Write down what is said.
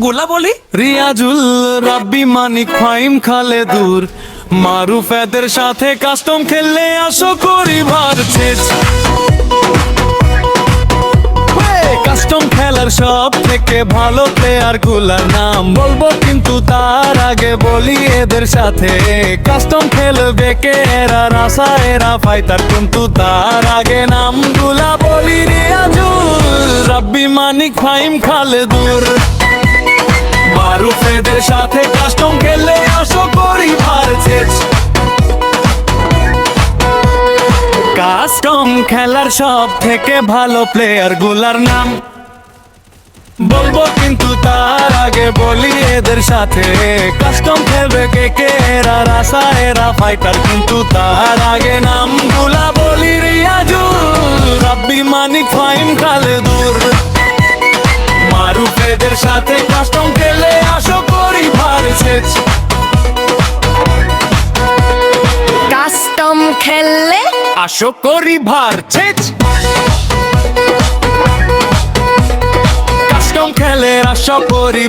গোলা বলি রিয়াজুল রাব্বি মানিক ফাইম খালেদুর মারুফ এদের সাথে কাস্টম খেললে আসো করি ভারচেজ কাস্টম খেলার সব থেকে ভালো প্লেয়ার গুলার নাম বলবো, কিন্তু তার আগে বলি এদের সাথে কাস্টম খেলবে কে এরা রাসা এরা ফাইটার, কিন্তু তার আগে নামগুলা বলি রিয়াজুল রাব্বি মানিক ফাইম খালেদুর মারুফ এদের সাথে কাস্টম খেললে আসো করি ভারচেজ কাস্টম খেলার সব থেকে ভালো প্লেয়ার গুলার নাম বলবো, কিন্তু তার আগে বলি এদের সাথে কাস্টম খেলবে কে কে এরা রাসা এরা ফাইটার, কিন্তু তার আগে নামগুলা বলি রিয়াজুল রাব্বি মানিক ফাইম খালেদুর মারুফ এদের সাথে কাস্টম খেলে আসো করি ভারচেজ কাস্টম খেললে আসো করি ভারচেজ কাস্টম খেলে আসো করি